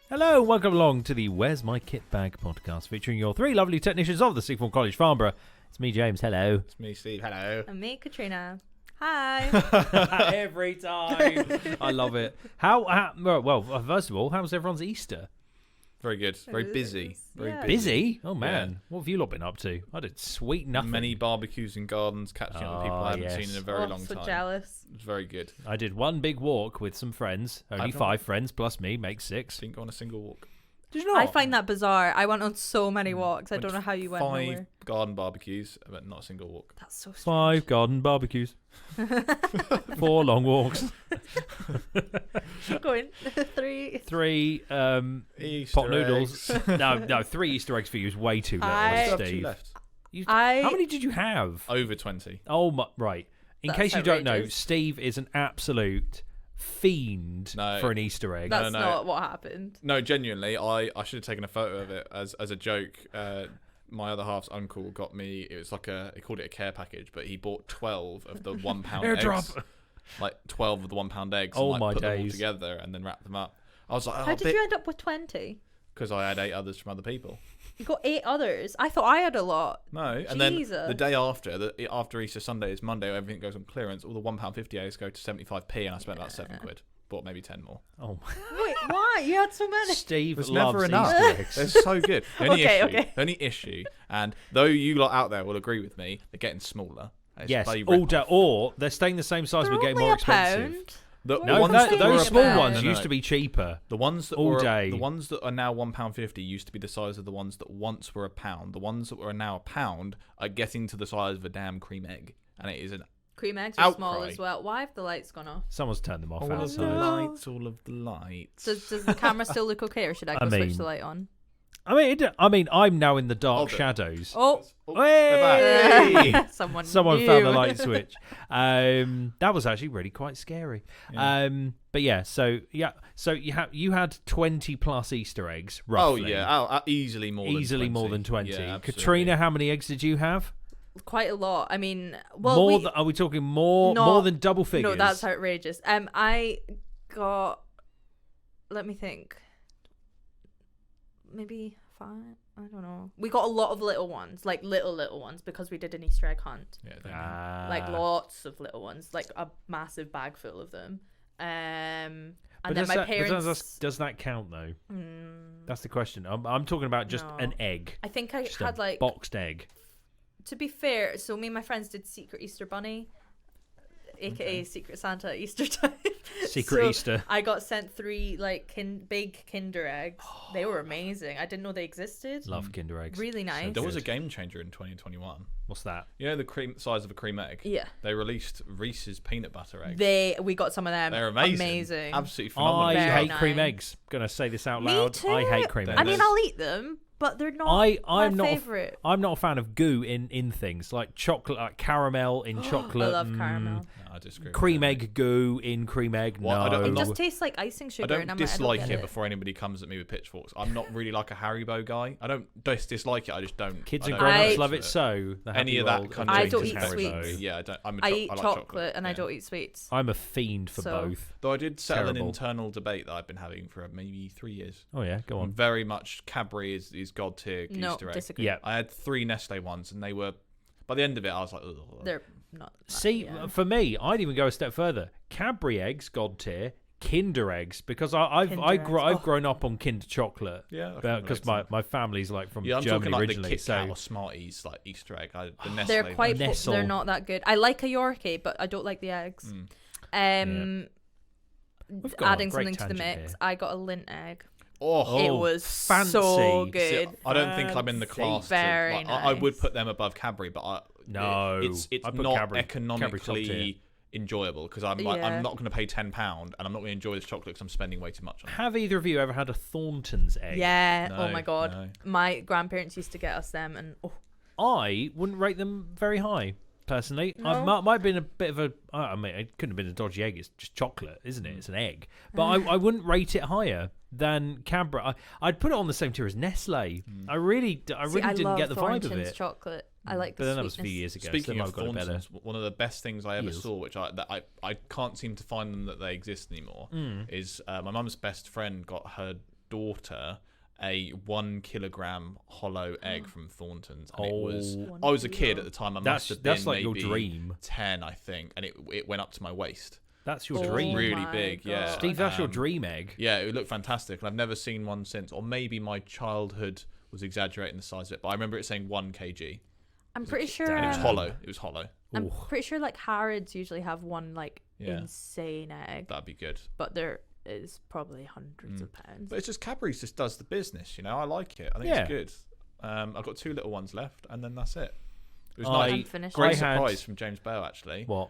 Hello, welcome along to the Where's My KitBag podcast, featuring your three lovely technicians of the Sixth Form College, Farnborough. It's me, James. Hello. It's me, Steve. Hello. And me, Catriona. Hi. Every time. I love it. Well, first of all, how was everyone's Easter? Very good. Very busy. Very Yeah. Busy? Oh, man. What have you lot been up to? I did sweet nothing. Many barbecues and gardens, catching up with people I haven't yes. seen in a very long So time. jealous. It was very good. I did one big walk with some friends. Only 5 friends plus me makes 6. Didn't go on a single walk. Did you not? I find that bizarre. I went on so many walks. I don't know how you went 5 nowhere. garden barbecues, but not a single walk. That's so strange. 5 garden barbecues. 4 long walks. Keep going. 3. 3 Easter pot noodles. eggs. No, 3 Easter eggs for you is way too little, I- Still have 2 Steve. left. How many did you have? Over 20. Oh my! Right. In That's case you don't know, outrageous. Steve is an absolute fiend for an Easter egg. That's no. not what happened. No, genuinely, I should have taken a photo of it as a joke. My other half's uncle got me. It was like he called it a care package, but he bought 12 of the £1 eggs. Airdrop. Like 12 of the £1 eggs. Oh, and, my put them all days. together and then wrap them up. I was like, How did you end up with 20? Because I had 8 others from other people. You got 8 others. I thought I had a lot. No, and then Jesus. the day after, after Easter Sunday is Monday, everything goes on clearance. All the £1.50 eggs go to 75p, and I spent about £7. Bought maybe 10 more. Oh, Wait, why? You had so many. Steve There's loves never enough. Easter eggs. They're so good. The only Okay. issue, and though you lot out there will agree with me, they're getting smaller. It's Yes, bloody or they're staying the same size They're but getting only more a expensive. pound. The No, ones that that those were small £1. ones No. used to be cheaper. The ones that all were day. the ones that are now £1.50 used to be the size of the ones that once were £1. The ones that were now £1 are getting to the size of a damn cream egg, and it is an Cream eggs are small outcry. as well. Why have the lights gone off? Someone's turned them off all of the outside. lights, all of the lights. Does the camera still look okay, or should I go switch the light on? I mean, I'm now in the dark Hold it. shadows. Oh, They're back. Hey! someone Someone knew. found the light switch. That was actually really quite scary. Yeah. But yeah, so you had 20 plus Easter eggs, Oh roughly. yeah, easily more. More than 20. Yeah, absolutely. Katrina, how many eggs did you have? Quite a lot. I mean, well, Are we talking more than double figures? No, that's outrageous. I got. Let me think. Maybe 5. I don't know. We got a lot of little ones, like little ones, because we did an Easter egg hunt. Yeah, Like lots of little ones, like a massive bag full of them. And then my parents. Does that count though? That's the question. I'm talking about just No. an egg. I think I Just had a like. boxed egg. To be fair, so me and my friends did Secret Easter Bunny, aka Secret Santa at Easter time. Secret So Easter. I got sent 3 like big Kinder eggs. They were amazing. I didn't know they existed. Love Kinder eggs. Really nice. There was a game changer in 2021. What's that? You know the cream size of a cream egg? Yeah. They released Reese's peanut butter eggs. We got some of them. They're amazing. Absolutely phenomenal. I Very hate cream nice. eggs. Gonna say this out Me loud. too. I hate cream eggs. I mean, I'll eat them, but they're not I'm my not favorite. I'm not a fan of goo in things like chocolate, like caramel in chocolate. I love caramel. No, I disagree. Cream egg goo in cream egg. Well, I don't- no. I'm It not- just tastes like icing I sugar. don't and I'm dislike like, I don't it get before anybody comes at me with pitchforks. I'm not really like a Haribo guy. I don't dislike it. I just don't. Kids I and don't grown-ups I- love it so. the Any happy of that world kind of of I don't James eat Haribo. sweets. Yeah, I don't. I eat like chocolate and I yeah. don't eat sweets. I'm a fiend for So- both. Though I did settle Terrible. an internal debate that I've been having for maybe 3 years. Oh yeah, go on. Very much Cadbury is god tier No, Easter egg. disagree. Yeah. I had 3 Nestle ones, and they were. By the end of it, I was like, ugh. They're not. See, yeah. for me, I'd even go a step further. Cadbury eggs, god tier. Kinder eggs, because I've grown up on Kinder chocolate. Yeah, because my family's like from I'm Germany talking like originally. the Kit Kat So or Smarties like Easter egg. The Nestle. They're quite. Nestle. They're not that good. I like a Yorkie, but I don't like the eggs. We've got a Adding great something to the tangent mix, here. I got a Lindt egg. Oh, It was fancy. so See, good. I don't think I'm in the class. Very I would nice. put them above Cadbury, but No, it's I'd put not Cadbury top tier. economically enjoyable because I'm Yeah. not going to pay £10 and I'm not going to enjoy this chocolate because I'm spending way too much on it. Have either of you ever had a Thorntons egg? Yeah. No, Oh my god. no. My grandparents used to get us them, and I wouldn't rate them very high. Personally, I might have been a bit of a. I mean, it couldn't have been a dodgy egg. It's just chocolate, isn't it? It's an egg. But I wouldn't rate it higher than Cadbury. I'd put it on the same tier as Nestle. I really didn't get the vibe of it. Chocolate. I like the But then that was a few sweetness. years ago. Speaking so of got it better. Thorntons, one of the best things I ever Years. saw, which I can't seem to find them that they exist anymore, is my mum's best friend got her daughter a 1 kilogram hollow egg from Thorntons, and I was a kid at the time. I must have been that's like maybe your dream. 10, I think, and it went up to my waist. That's your It dream. was really big, yeah. Steve, that's your dream egg. Yeah, it looked fantastic, and I've never seen one since. Or maybe my childhood was exaggerating the size of it, but I remember it saying 1 kg. I'm pretty sure. And it was hollow. It was hollow. I'm pretty sure like Harrods usually have one like Yeah. insane egg, That'd be good. but there is probably hundreds of pounds. But it's just Cadbury's just does the business, you know. I like it. I think it's good. I've got 2 little ones left, and then that's it. It was I'm nice. finished. Great I had- surprise from James Bale, actually. What?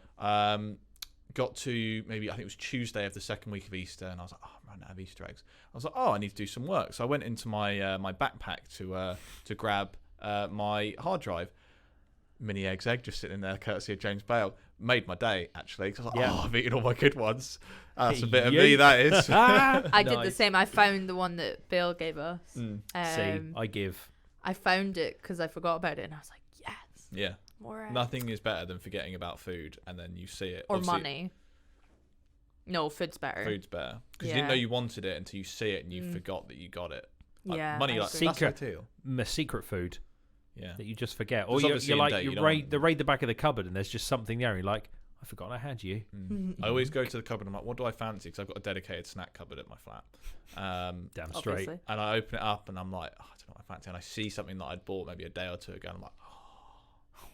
Got to maybe, I think it was Tuesday of the second week of Easter, and I was like, oh, I'm running out of Easter eggs. I was like, oh, I need to do some work. So I went into my my backpack to grab my hard drive. Mini eggs egg just sitting there, courtesy of James Bale. Made my day, actually. 'Cause I was like, oh, I've eaten all my good ones. That's a bit of me, that is. I did the same. I found the one that Bill gave us. See, I give. I found it because I forgot about it, and I was like, yes, Yeah. more eggs. Nothing is better than forgetting about food and then you see it. Or Obviously, money. No, food's better. Food's better. Because you didn't know you wanted it until you see it and you forgot that you got it. Like, Yeah, money, I like, agree. that's ideal. My secret food Yeah. that you just forget, There's or obviously you're in like date, you you don't raid want- the back of the cupboard and there's just something there. And you're like, I forgot I had you. I always go to the cupboard and I'm like, what do I fancy? Because I've got a dedicated snack cupboard at my flat. Damn straight. Obviously. And I open it up and I'm like, oh, I don't know what I fancy. And I see something that I'd bought maybe a day or two ago. And I'm like,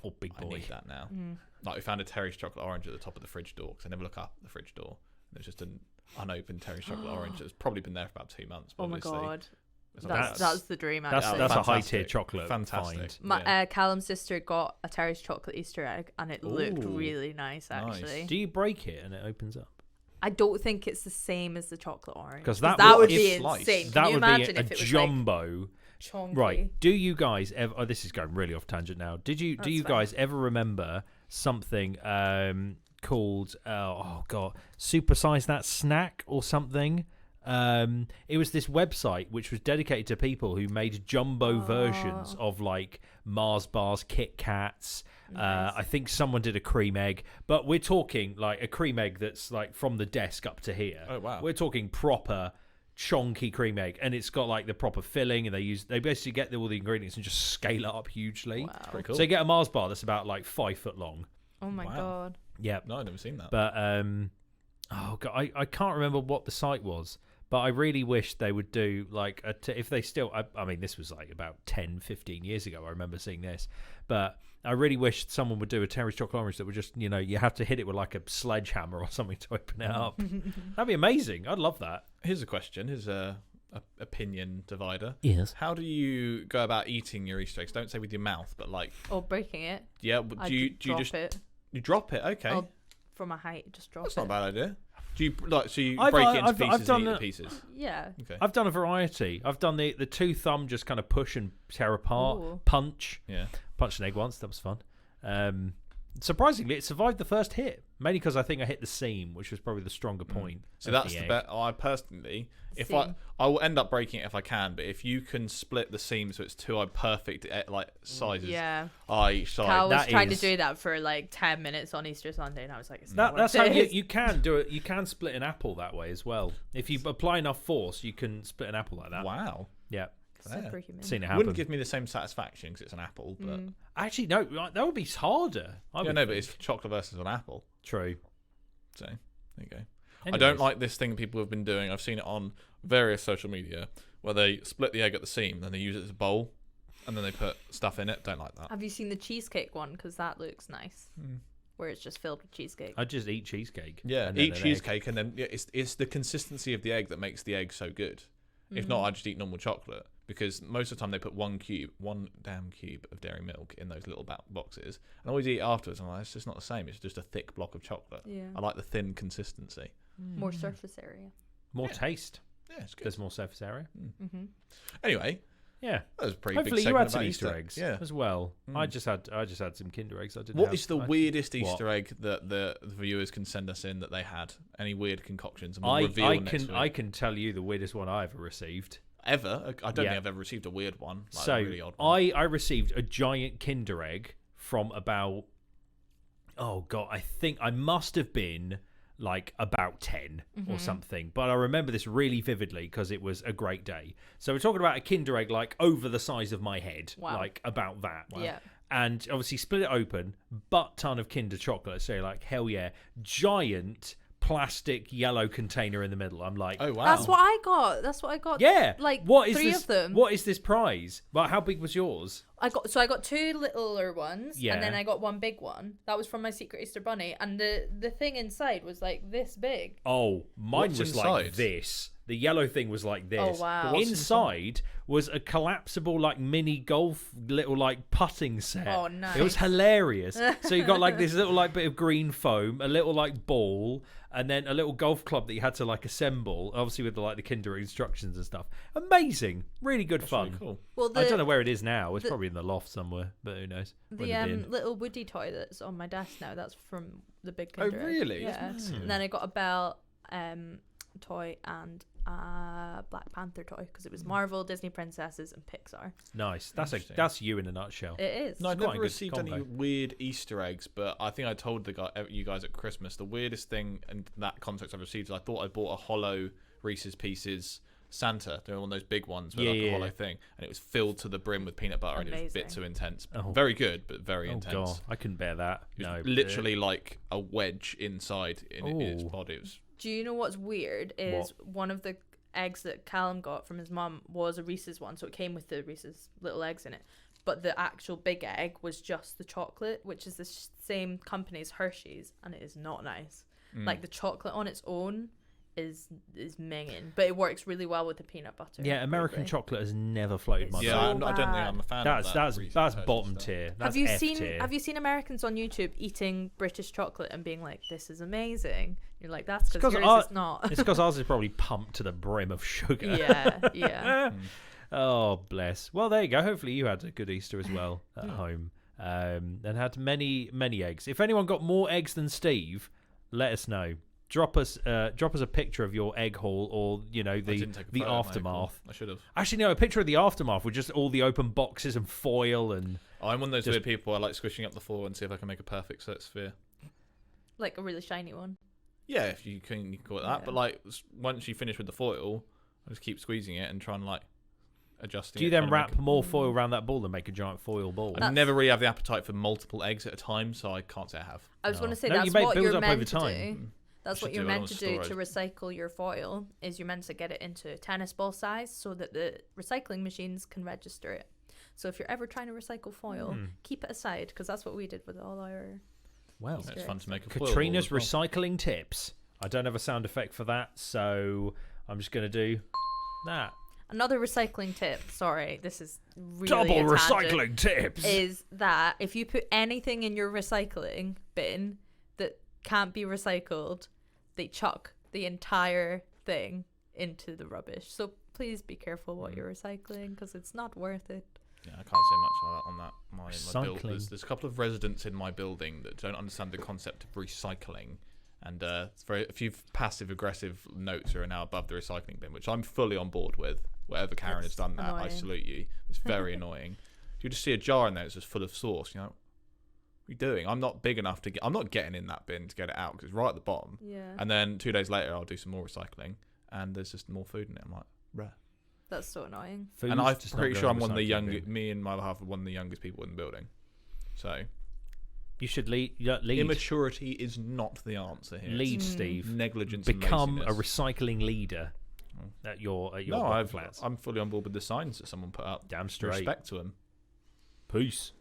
Oh, big I boy. need that now. Like we found a Terry's chocolate orange at the top of the fridge door because I never look up the fridge door. There's just an unopened Terry's chocolate orange that's probably been there for about 2 months. But Oh my obviously god, it's like, that's the dream. That's Actually, that's a high fantastic. tier chocolate. Fantastic. Find. My Yeah. Callum's sister got a Terry's chocolate Easter egg, and it looked Ooh. really nice. Nice. Actually, Do you break it and it opens up? I don't think it's the same as the chocolate orange 'Cause that that would would- be if sliced. insane. Can That you would be imagine a if it was jumbo. like chunky? Right. Do you guys ever? Oh, this is going really off tangent now. Do you That's fine. guys ever remember something called Supersize That Snack or something? It was this website which was dedicated to people who made jumbo versions of like Mars bars, Kit Kats. I think someone did a cream egg, but we're talking like a cream egg that's like from the desk up to here. Oh, wow. We're talking proper chonky cream egg, and it's got like the proper filling, and they basically get all the ingredients and just scale it up hugely. Wow. Pretty cool. So you get a Mars bar that's about like 5 foot long. Oh my Wow. god. Yeah, No, I've never seen that. but oh god, I can't remember what the site was, but I really wish they would do like if they still. I mean, this was like about 10, 15 years ago. I remember seeing this, but I really wish someone would do a Terry's chocolate orange that would just, you have to hit it with like a sledgehammer or something to open it up. That'd be amazing. I'd love that. Here's a question. Here's a opinion divider. Yes. How do you go about eating your Easter eggs? Don't say with your mouth, but like, Or breaking it. yeah. Do you drop just it you drop it? Okay, Oh, from a height? Just drop that's it. not a bad idea. Do you like so you I've- break it into I've pieces done and eat the it. pieces? Yeah. Okay. I've done a variety. I've done the two thumb just kind of push and tear apart, Ooh. punch. Yeah. Punched an egg once. That was fun. Surprisingly, it survived the first hit, mainly because I think I hit the seam, which was probably the stronger point. So of that's the the egg. bet. I personally, if Seam. I will end up breaking it if I can, but if you can split the seam so it's two perfect like sizes, Yeah. each side. Cal was that trying is- to do that for like 10 minutes on Easter Sunday, and I was like, it's That's not how worth it. you can do it. You can split an apple that way as well. If you apply enough force, you can split an apple like that. Wow. Yeah, Superhuman. seen it happen. Wouldn't give me the same satisfaction because it's an apple, but Actually, no, that would be harder. I yeah, would no, but think. it's chocolate versus an apple. True. So there you go. I Anyways. don't like this thing people have been doing. I've seen it on various social media where they split the egg at the seam, then they use it as a bowl, and then they put stuff in it. Don't like that. Have you seen the cheesecake one? Because that looks nice. Where it's just filled with cheesecake. I just eat cheesecake. Yeah, and then eat an egg. cheesecake, and then it's the consistency of the egg that makes the egg so good. If not, I just eat normal chocolate because most of the time they put one damn cube of dairy milk in those little boxes, and I always eat it afterwards. I'm like, it's just not the same. It's just a thick block of chocolate. Yeah. I like the thin consistency. More surface area. More Yeah. taste. Yeah, it's good. There's more surface area. Anyway, Yeah. that was a pretty Hopefully big you had segment some about Easter eggs Yeah. as well. I just had some Kinder eggs. I didn't. What have, is the I- weirdest What? Easter egg that the viewers can send us in that they had? Any weird concoctions? And we'll I reveal next can week. I can tell you the weirdest one I ever received. Ever? I don't Yeah. think I've ever received a weird one. Like So a really odd one. I received a giant Kinder egg from about, oh god, I think I must have been like about 10 or something. But I remember this really vividly because it was a great day. So we're talking about a Kinder Egg like over the size of my head, like about that. Wow. Yeah. And obviously split it open, butt ton of Kinder chocolate. So you're like, hell yeah, giant plastic yellow container in the middle. I'm like, oh wow, that's what I got. Yeah, like what is 3 this, of them. What is this prize? Well, how big was yours? I got 2 littler ones, and then I got 1 big one. That was from my Secret Easter Bunny, and the thing inside was like this big. Oh, mine What's was inside? like this. The yellow thing was like this. Oh, wow. Inside was a collapsible like mini golf little like putting set. Oh, nice. It was hilarious. So you got like this little like bit of green foam, a little like ball, and then a little golf club that you had to like assemble, obviously with the like the Kinder instructions and stuff. Amazing, really good fun. really cool. Well, I don't know where it is now. It's probably in the loft somewhere, but who knows? The little Woody toy that's on my desk now. That's from the big Kinder. Oh really? Yeah. And then I got a Belle toy and a Black Panther toy because it was Marvel, Disney princesses, and Pixar. Nice. That's you in a nutshell. It is. No, I've quite a never good received any combo. weird Easter eggs, but I think I told you guys at Christmas the weirdest thing in that context I've received is I thought I bought a hollow Reese's Pieces Santa. They're one of those big ones with like a hollow thing, and it was filled to the brim with peanut butter, and it was a bit too intense. Oh. Very good, but very intense. God, I couldn't bear that. It was No, literally like a wedge inside in its body. It was Do you know what's weird is one of the eggs that Callum got from his mum was a Reese's one, so it came with the Reese's little eggs in it. But the actual big egg was just the chocolate, which is the same company as Hershey's, and it is not nice. Like the chocolate on its own is minging, but it works really well with the peanut butter. Yeah, American chocolate has never floated my boat. I don't think I'm a fan of that. That's bottom tier. That's F tier. Have you seen Americans on YouTube eating British chocolate and being like, "This is amazing"? You're like, "That's because yours is not." It's because ours is probably pumped to the brim of sugar. Yeah. Oh, bless. Well, there you go. Hopefully you had a good Easter as well at home, and had many eggs. If anyone got more eggs than Steve, let us know. Drop us a picture of your egg haul, or the aftermath. I should have. Actually, no, a picture of the aftermath with just all the open boxes and foil and. I'm one of those weird people. I like squishing up the floor and see if I can make a perfect sphere. Like a really shiny one. Yeah, if you can call it that. But like once you finish with the foil, I just keep squeezing it and try and like adjusting. Do you then wrap more foil around that ball and make a giant foil ball? I never really have the appetite for multiple eggs at a time, so I can't say I have. I was going to say that's what you're meant to do. That's what you're meant to do storage. to recycle your foil, is you're meant to get it into tennis ball size so that the recycling machines can register it. So if you're ever trying to recycle foil, keep it aside, because that's what we did with all our... Well, it's fun to make a foil Catriona's ball as well. recycling tips. I don't have a sound effect for that, so I'm just going to do that. Another recycling tip, sorry, this is really Double a tangent, recycling tips! is that if you put anything in your recycling bin that can't be recycled, they chuck the entire thing into the rubbish. So please be careful what you're recycling, because it's not worth it. Yeah, I can't say much on that. My build. Recycling. There's a couple of residents in my building that don't understand the concept of recycling, and a few passive aggressive notes are now above the recycling bin, which I'm fully on board with. Whatever Karen has done that, I salute you. It's very annoying. You just see a jar in there that's just full of sauce. You know, what are you doing? I'm not big enough to get. I'm not getting in that bin to get it out because it's right at the bottom. Yeah. And then 2 days later, I'll do some more recycling, and there's just more food in it. I'm like, rare. That's so annoying. Food's And I'm just not pretty going sure in I'm one of the recycling youngest. bin. Me and my other half are one of the youngest people in the building. So You should lead. immaturity is not the answer here. Lead, Steve. Negligence. Become and a laziness. recycling leader at your No, block flats. I'm fully on board with the signs that someone put up. Damn straight. Respect to them. Peace.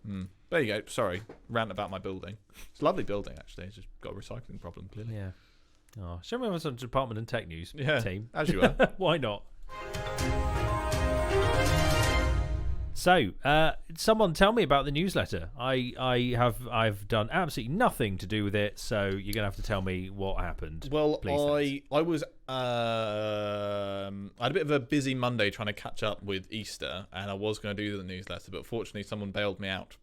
There you go. Sorry, rant about my building. It's a lovely building actually. It's just got a recycling problem clearly. Yeah. Oh, show me what's on Department and Tech News team. As you were. Why not? So, someone tell me about the newsletter. I've done absolutely nothing to do with it, so you're gonna have to tell me what happened. Well, please, I was I had a bit of a busy Monday trying to catch up with Easter, and I was going to do the newsletter, but fortunately someone bailed me out.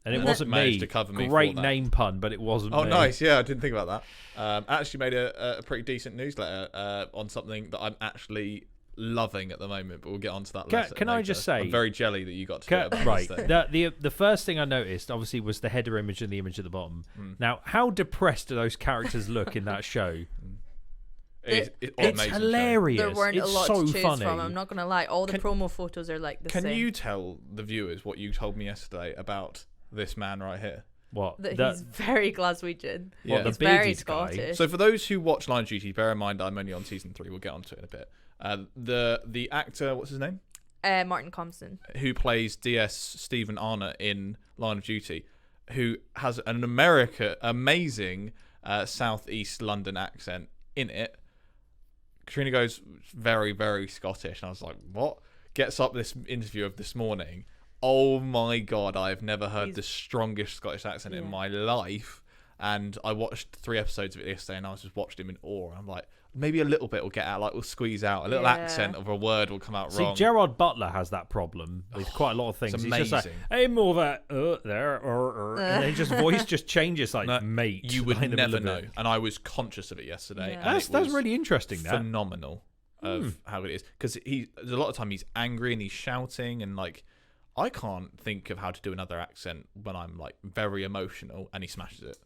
And it wasn't me. Managed to cover me Great for that. name pun, but it wasn't Oh, me. nice. Yeah, I didn't think about that. I actually made a pretty decent newsletter on something that I'm actually loving at the moment, but we'll get onto that Can I just say, I'm very jelly that you got to do it about right? this thing. The first thing I noticed, obviously, was the header image and the image at the bottom. Now, how depressed do those characters look in that show? It's hilarious. There weren't it's a lot so to choose funny. from. I'm not gonna lie. All the promo photos are like the same. Can you tell the viewers what you told me yesterday about this man right here? What? That he's very Glaswegian. Yeah. He's the very bearded guy? Scottish. So for those who watch Line of Duty, bear in mind I'm only on season 3. We'll get onto it in a bit. The actor, what's his name? Martin Compston, who plays DS Stephen Arnott in Line of Duty, who has an amazing southeast London accent in it. Catriona goes very, very Scottish, and I was like, what? Gets up this interview of this morning. Oh my God, I've never heard the strongest Scottish accent in my life. And I watched 3 episodes of it yesterday, and I was just watching him in awe. I'm like, maybe a little bit will get out, like we'll squeeze out a little accent of a word will come out wrong. See, Gerard Butler has that problem with quite a lot of things. It's He's amazing. just like, hey, more that there, and then his voice just changes. Like, No, mate, you would in the middle never of know. it. And I was conscious of it yesterday. Yeah. And That's really interesting. That phenomenal of how it is, because there's a lot of time he's angry and he's shouting, and like I can't think of how to do another accent when I'm like very emotional, and he smashes it.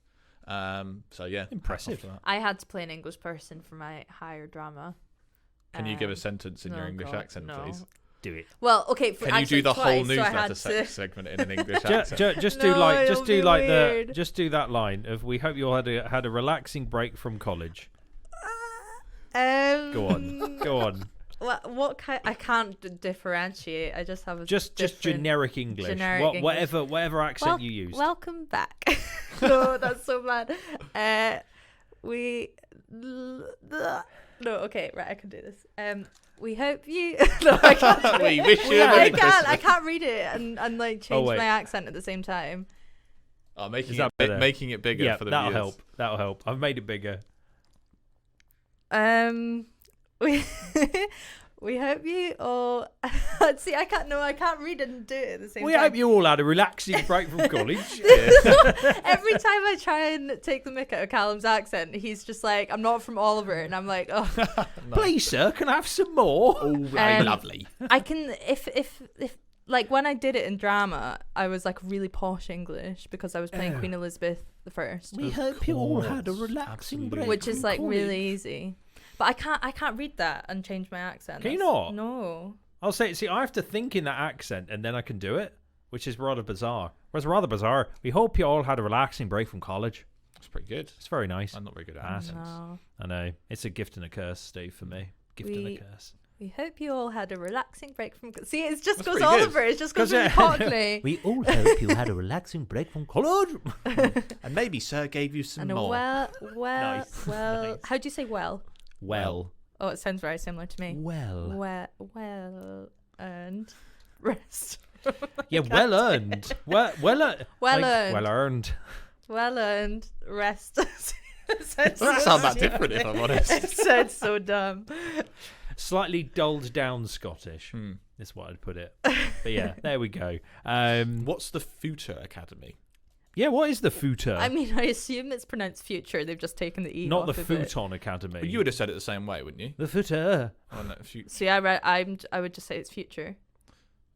So yeah, Impressive. hats off to that. I had to play an English person for my higher drama. Can you give a sentence in your no, English God, accent, no. please? Do it. Well, okay. Can you do the whole newsletter segment in an English accent? Just No, do like, it'll just do be like weird. the, just do that line of "We hope you all had a relaxing break from college." Go on, go on. What kind? I can't differentiate. I just have a Just different- generic English. generic English. Whatever accent you use. Welcome back. No, that's so bad. No, okay, right. I can do this. We hope you. No, I can't. We wish you a I Merry can't. I Christmas. can't read it and like change wait. my accent at the same time. Oh, Is that better? making it bigger Yeah, for the that'll viewers. help. That'll help. I've made it bigger. We we hope you all. See, I can't. No, I can't read and do it at the same We time. hope you all had a relaxing break from college. Every time I try and take the mick out of Callum's accent, he's just like, "I'm not from Oliver," and I'm like, "Oh, Please, sir, can I have some more? All right, Um, lovely. I can." If like when I did it in drama, I was like really posh English because I was playing Queen Elizabeth I. We Of hope you all had a course, relaxing absolutely. break. which is from like college. really easy. But I can't read that and change my accent. Can you That's- not? No. I'll say, see, I have to think in that accent and then I can do it, which is rather bizarre. Whereas rather bizarre, we hope you all had a relaxing break from college. That's pretty good. It's very nice. I'm not very good at Ah. accents. No. I know. It's a gift and a curse, Steve, for me. Gift and a curse. We hope you all had a relaxing break from. See, it just That's goes pretty good. Oliver. It just goes 'Cause, really cockney. We all hope you had a relaxing break from college. And maybe Sir gave you some And a more. well. Nice, Well. nice. How do you say well? Well. Oh, it sounds very similar to me. Well. Well earned rest. Yeah, well earned. Well earned. Well earned. Well earned. Well earned rest. That doesn't sound that different, if I'm honest. It sounds so dumb. Slightly dulled down Scottish. Is what I'd put it. But yeah, there we go. What's the Future Academy? Yeah, what is the Future? I mean, I assume it's pronounced future. They've just taken the E Not off the of it. Futon Academy. Well, you would have said it the same way, wouldn't you? The Future. Oh, no, See, I would just say it's future.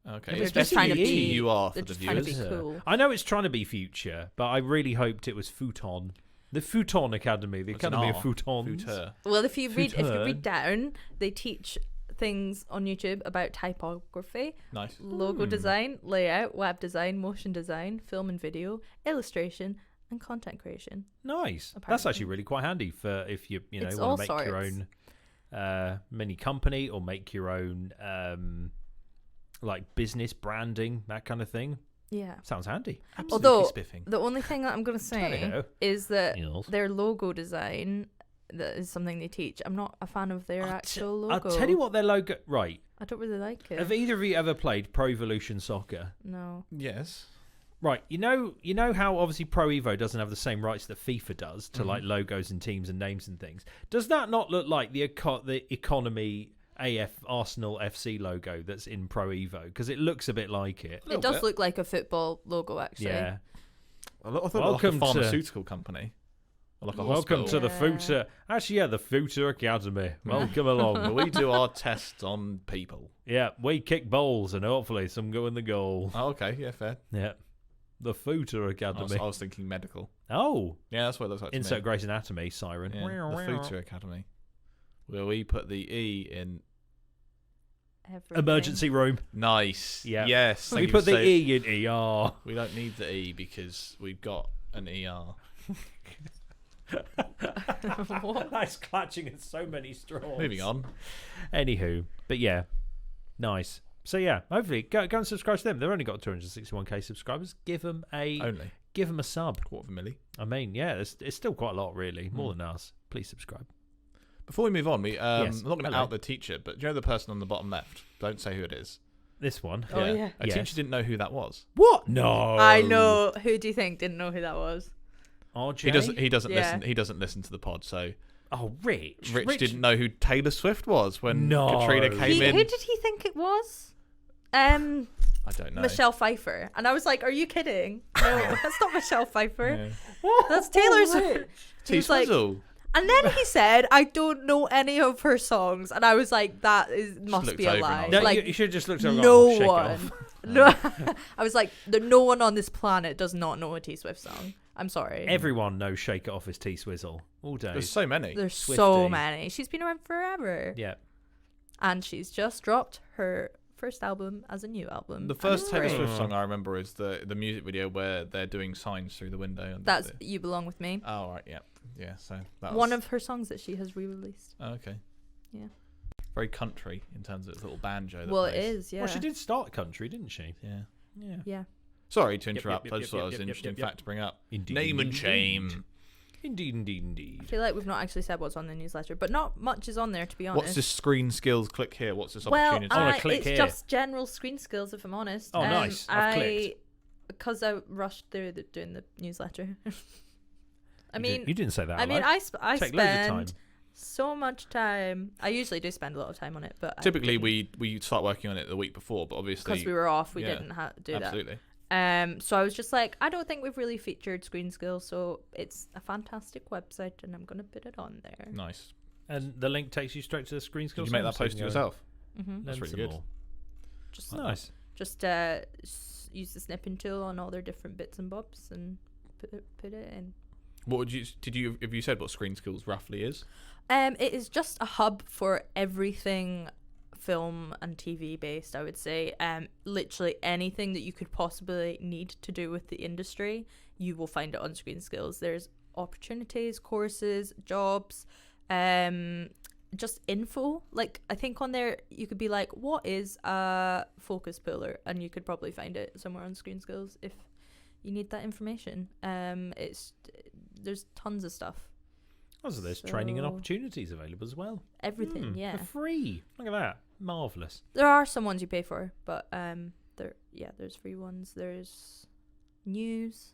Okay. They're It's just trying to basically be. TUR for They're the just trying to be viewers. cool. I know it's trying to be future, but I really hoped it was Futon. The Futon Academy, the It's an Academy of R. Futons. Future. Well, if you Future. read down, they teach things on YouTube about typography, Nice. logo design, layout, web design, motion design, film and video, illustration, and content creation. Nice. That's Apparently. actually really quite handy for if you It's want all to make your sorts. own mini company or make your own like business branding, that kind of thing. Yeah. Sounds handy. Absolutely Although spiffing. the only thing that I'm going to say Hello. is that Yes. their logo design, that is something they teach. I'm not a fan of their actual logo. I'll tell you what their logo. Right. I don't really like it. Have either of you ever played Pro Evolution Soccer? No. Yes. Right, you know how obviously Pro Evo doesn't have the same rights that FIFA does to Mm-hmm. like logos and teams and names and things. Does that not look like the economy AF Arsenal FC logo that's in Pro Evo? Because it looks a bit like it. It does bit. look like a football logo, actually. Yeah. I thought it was like Welcome a to- pharmaceutical company. like a Welcome hospital. to the Future. Actually, yeah, the Future Academy. Welcome along. We do our tests on people. Yeah, we kick balls and hopefully some go in the goal. Oh, okay, yeah, fair. Yeah, the Future Academy. I was thinking medical. Oh, Yeah, that's what it looks like to insert me. Grey's Anatomy siren. Yeah, the Future Academy. Where we put the E in... Everything. Emergency room. Nice. Yeah. Yes. We thank you put for the saying- E in ER. We don't need the E because we've got an ER. What? Nice clutching at so many straws. Moving on. Anywho, but yeah, nice. So yeah, hopefully go and subscribe to them. They've only got 261k subscribers. Give them a sub. Quarter of a milli. I mean, yeah, it's still quite a lot, really, more than us. Please subscribe. Before we move on, I'm not going to hello. out the teacher, but do you know the person on the bottom left? Don't say who it is. This one. Oh, yeah. A Yes. teacher didn't know who that was. What? No. I know. Who do you think didn't know who that was? RJ. He doesn't Yeah. listen. He doesn't listen to the pod. So Oh, Rich. Rich didn't know who Taylor Swift was when No. Katrina came in. Who did he think it was? I don't know. Michelle Pfeiffer. And I was like, are you kidding? No, that's not Michelle Pfeiffer. Yeah. That's Taylor Swift. He T was like, Swizzle. and then he said, I don't know any of her songs. And I was like, that must looked be a over lie. and No, Like, you should have just looked over. no Shake it one. off. No, I was like, no one on this planet does not know a T Swift song. I'm sorry. Everyone knows "Shake It Off" is T Swizzle all day. There's so many. There's Swiftie. so many. She's been around forever. Yeah. And she's just dropped her first album as a new album. The and first it's Taylor great. Swift song I remember is the music video where they're doing signs through the window. And That's You Belong With Me. Oh, right, yeah. Yeah, so that One was... of her songs that she has re-released. Oh, okay. Yeah. Very country in terms of its little banjo. That Well, plays. it is, yeah. Well, she did start country, didn't she? Yeah. Yeah. Yeah. Sorry to Yep, interrupt. yep, I yep, just thought yep, it was yep, an yep, interesting yep, yep. fact to bring up. Indeed. Name and shame. Indeed. I feel like we've not actually said what's on the newsletter, but not much is on there, to be honest. What's this screen skills? Click here. What's this Well, opportunity? I wanna click it's here. just general screen skills, if I'm honest. Oh, nice. I've clicked. Because I rushed through doing the newsletter. I You mean, didn't say that. I mean, I Take loads of time. spend so much time. I usually do spend a lot of time on it, but Typically, we start working on it the week before, but obviously because we were off, we yeah, didn't do absolutely. that. So I was just like, I don't think we've really featured screen skills, so it's a fantastic website, and I'm gonna put it on there. Nice. And the link takes you straight to the screen Did skills. you make home, that so you post can go yourself? Mm-hmm. That's learn really some good. more. Just Nice. Just use the snipping tool on all their different bits and bobs and put it in. What would you? Have you said what screen skills roughly is? It is just a hub for everything film and TV based, I would say. Literally anything that you could possibly need to do with the industry, you will find it on Screen Skills. There's opportunities, courses, jobs, just info. Like, I think on there you could be like, what is a focus puller? And you could probably find it somewhere on Screen Skills if you need that information. There's tons of stuff. Also, there's training and So- opportunities available as well. Everything, yeah. For free. Look at that. Marvellous. There are some ones you pay for, but there's free ones. There's news,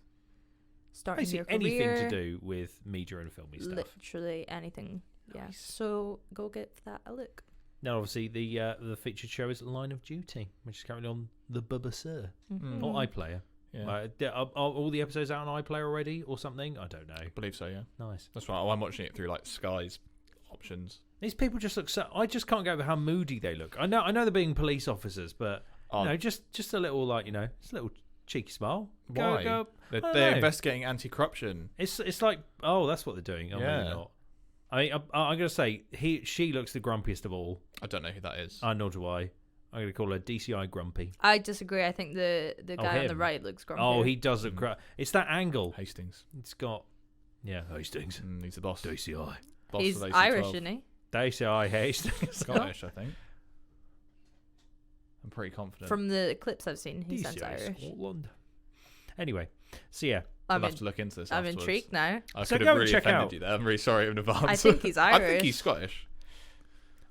starting your Basically career, anything to do with media and filmy stuff. literally anything. Yeah. Nice. So go give that a look. Now, obviously, the featured show is Line of Duty, which is currently on the BBC Mhm. or iPlayer. Yeah, Are all the episodes out on iPlayer already or something? I don't know. I believe so. Yeah, Nice. that's right. Oh, I'm watching it through like Sky's options. These people just look so. I just can't get over how moody they look. I know they're being police officers, but just a little just a little cheeky smile. Why? Go. I don't They're know. investigating anti-corruption. It's like, oh, that's what they're doing. Oh, maybe Yeah. not. I mean, I'm gonna say she looks the grumpiest of all. I don't know who that is. Nor do I. I'm gonna call her DCI grumpy. I disagree. I think the guy on the him. right looks grumpy. Oh, he does look. It's that angle. Hastings. It's got. Yeah, Hastings. He's the boss. DCI. Boss He's of AC12. Irish, isn't he? DCI Hastings. Scottish, I think. I'm pretty confident. From the clips I've seen, he sounds DCI Irish. Scotland. Anyway, so yeah, I'll I'm have to look into this. I'm afterwards. intrigued now. I So could go have and really check offended out. you there. I'm really sorry in advance. I think he's I think Irish. he's Scottish.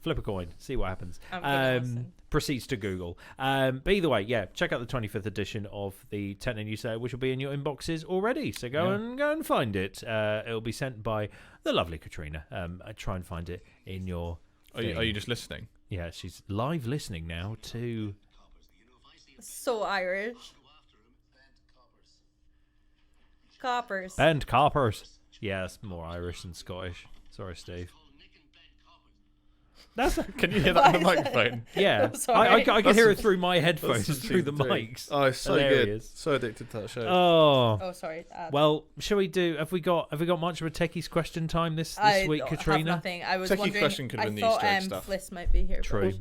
flip a coin, see what happens. I'm gonna listen. Proceeds to Google. But either way, yeah, check out the 25th edition of the Techno newsletter, which will be in your inboxes already. So go and find it. It'll be sent by the lovely Catriona. I try and find it in your. Are you just listening? Yeah, she's live listening now to. So Irish. Coppers. Bent Coppers. Yeah, it's more Irish than Scottish. Sorry, Steve. Can you hear that on the microphone? Yeah, Sorry. I can hear it through my headphones That's and through the season 3. mics. Oh, it's so Hilarious. good. So addicted to that show. Oh, sorry. Well, shall we do? Have we got much of a techies question time this week, Catriona? Have nothing. I was Techie wondering. question could have been the I Easter egg thought stuff. Fliss might be here. True.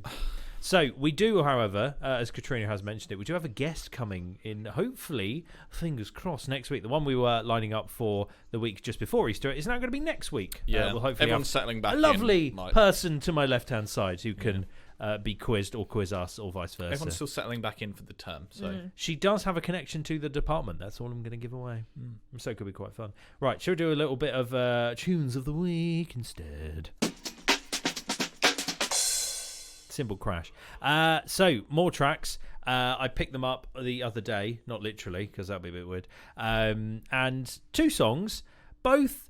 So we do, however, as Catriona has mentioned it, we do have a guest coming in, hopefully, fingers crossed, next week. The one we were lining up for the week just before Easter is now going to be next week. Yeah, we'll hopefully everyone's settling back a lovely in. person to my left-hand side who can be quizzed or quiz us or vice versa. Everyone's still settling back in for the term. So She does have a connection to the department. That's all I'm going to give away. So it could be quite fun. Right, shall we do a little bit of tunes of the week instead? Simple crash. So more tracks. I picked them up the other day, not literally because that'd be a bit weird. And 2 songs, both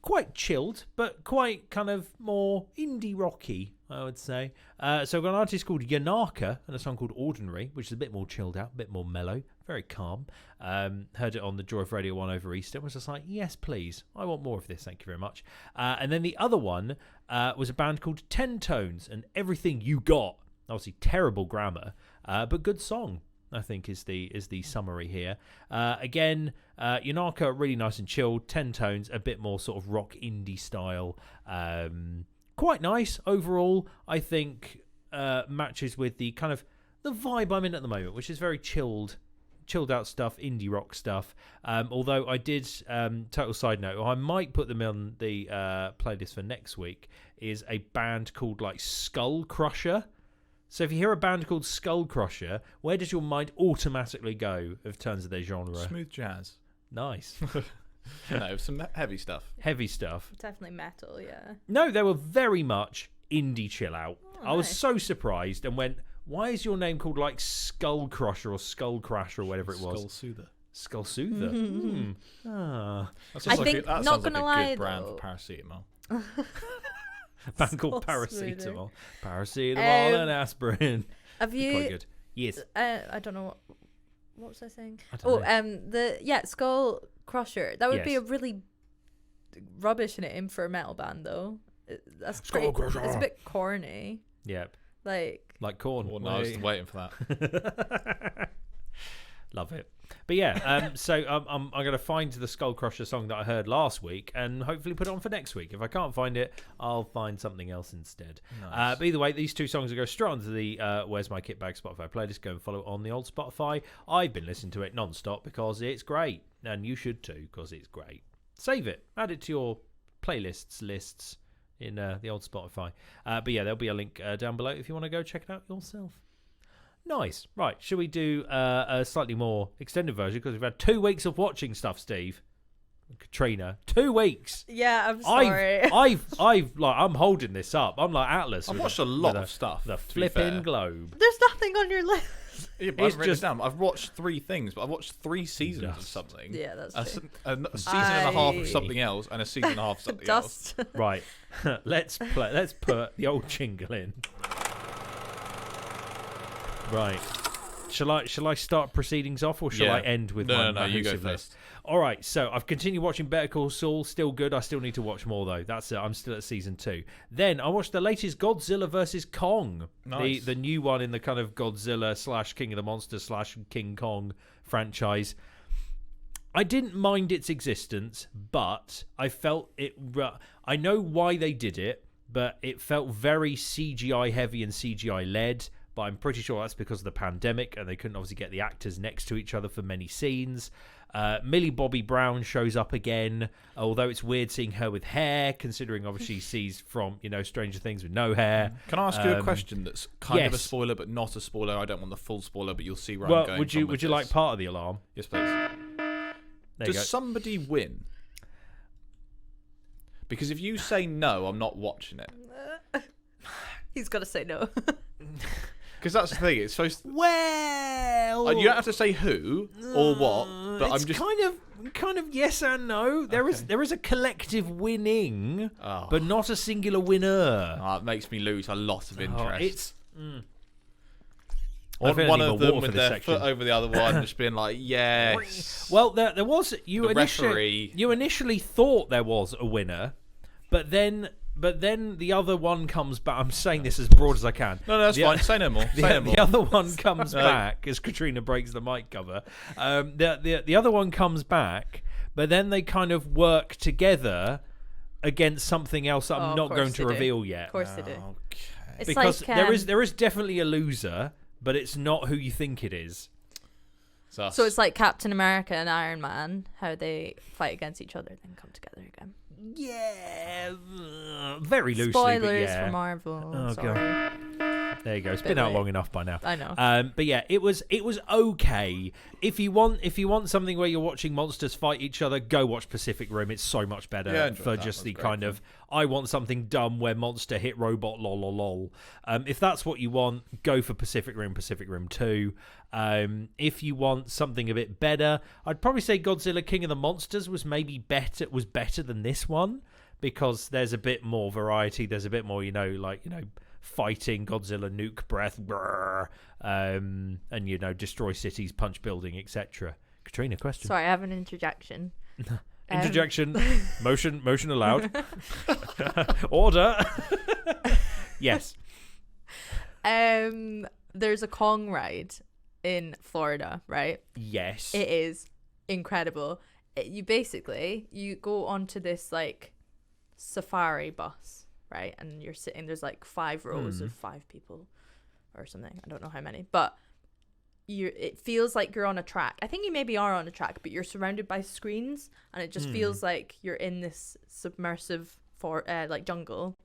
quite chilled, but quite kind of more indie rocky, I would say. So I've got an artist called Yonaka and a song called Ordinary, which is a bit more chilled out, a bit more mellow, very calm. Heard it on the Joy of Radio 1 over Easter and was just like, yes, please. I want more of this. Thank you very much. And then the other one was a band called 10 Tones and Everything You Got. Obviously, terrible grammar, but good song, I think, is the summary here. Again, Yonaka, really nice and chilled. 10 Tones, a bit more sort of rock indie style. Quite nice overall, I think. Matches with the kind of the vibe I'm in at the moment, which is very chilled out stuff, indie rock stuff. Although I did, total side note, I might put them on the playlist for next week, is a band called like Skull Crusher. So if you hear a band called Skull Crusher, where does your mind automatically go in terms of their genre? smooth jazz. Nice. No, some heavy stuff. Heavy stuff. Definitely metal. Yeah. No, they were very much indie chill out. Oh, I was nice. so surprised and went, why is your name called like Skull Crusher or Skull Crasher or whatever it was? Skull Soother. Skull Soother. I That think, not sounds gonna like a lie, good brand though. for paracetamol. A band called Skull Paracetamol. Paracetamol and aspirin. Have Quite you? good. Yes. I don't know what was I saying? I don't know. Skull Crusher. That would be Yes. a really rubbish name for a metal band, though. That's Skull pretty, Crusher. it's a bit corny. Yep. Like Corn. Well, no, I was waiting for that. Love it. But yeah, so I'm going to find the Skull Crusher song that I heard last week and hopefully put it on for next week. If I can't find it, I'll find something else instead. Nice. But either way, these 2 songs will go straight onto the Where's My KitBag Spotify playlist. Go and follow it on the old Spotify. I've been listening to it non-stop because it's great. And you should too, because it's great. Save it. Add it to your playlists lists in the old Spotify. But yeah, there'll be a link down below if you want to go check it out yourself. Nice. Right, should we do a slightly more extended version because we've had 2 weeks of watching stuff, Steve. Catriona, 2 weeks. yeah, I'm sorry. I'm holding this up. I'm like Atlas. I've with watched a lot with of stuff. The to be flipping fair. globe. There's nothing on your list. Yeah, but It's I've written just- it down. I've watched 3 things, but I've watched 3 seasons of Dust. something. Yeah, that's a true. season and a half I- of something else, and a season and a half of something else. Dust. Right. Let's put the old jingle in. Right. Shall I start proceedings off, or shall Yeah. I end with No, my no, you go massive list? first. All right, so I've continued watching Better Call Saul. Still good. I still need to watch more though. That's it. I'm still at season 2. Then I watched the latest Godzilla vs Kong, Nice. the new one in the kind of Godzilla / King of the Monsters / King Kong franchise. I didn't mind its existence, but I felt it. I know why they did it, but it felt very CGI heavy and CGI led. But I'm pretty sure that's because of the pandemic and they couldn't obviously get the actors next to each other for many scenes. Millie Bobby Brown shows up again, although it's weird seeing her with hair, considering obviously she's from, Stranger Things with no hair. Can I ask you a question that's kind of a yes. spoiler, but not a spoiler? I don't want the full spoiler, but you'll see where I'm Well, going. would you like part of the alarm? Yes, please. There you go. Does somebody win? Because if you say no, I'm not watching it. He's got to say no. Because that's the thing. It's supposed. Well, You don't have to say who or what, but it's I'm just. kind of yes and no. There is a collective winning, Oh. but not a singular winner. It makes me lose a lot of interest. one of them with their foot over the other one, just being like, yes. Well, there was you referee. initially thought there was a winner, but then the other one comes back. I'm saying this as broad as I can. No, that's fine. Say no more. The other one comes back as Catriona breaks the mic cover. The other one comes back, but then they kind of work together against something else that I'm not going to reveal yet. Of course they do. Okay. It's Because like, there is definitely a loser, but it's not who you think it is. So it's like Captain America and Iron Man, how they fight against each other, then come together again. Yeah, very loosely. Spoilers but yeah. for Marvel. Oh, sorry. God. There you go. It's been out long enough by now. I know. But yeah, it was okay. If you want something where you're watching monsters fight each other, go watch Pacific Rim. It's so much better for just the kind of I want something dumb where monster hit robot lol lol lol. If that's what you want, go for Pacific Rim 2. If you want something a bit better, I'd probably say Godzilla King of the Monsters was better than this one, because there's a bit more variety. There's a bit more, fighting, Godzilla nuke breath, and destroy cities, punch building, etc. Catriona, question. Sorry, I have an interjection. Interjection. Motion allowed. Order. Yes. There's a Kong ride in Florida, right? Yes. It is incredible. You go onto this like safari bus, right? And you're sitting, there's like 5 rows of 5 people or something. I don't know how many, but it feels like you're on a track. I think you maybe are on a track, but you're surrounded by screens, and it just feels like you're in this submersive jungle.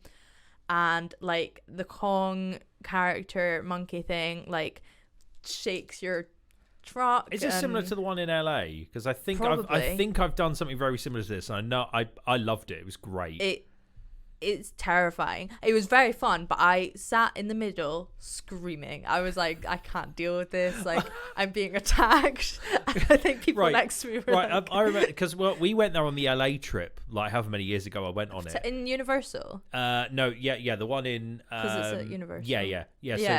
And like the Kong character monkey thing like shakes your truck. Is it similar to the one in LA? Because I think I've done something very similar to this, and I know I loved it. It was great. It's terrifying. It was very fun, but I sat in the middle screaming. I was like, I can't deal with this. Like, I'm being attacked. I think people next to me were like... I remember, because we went there on the LA trip, like however many years ago I went on it. In Universal? No, the one in... Because it's at Universal. Yeah,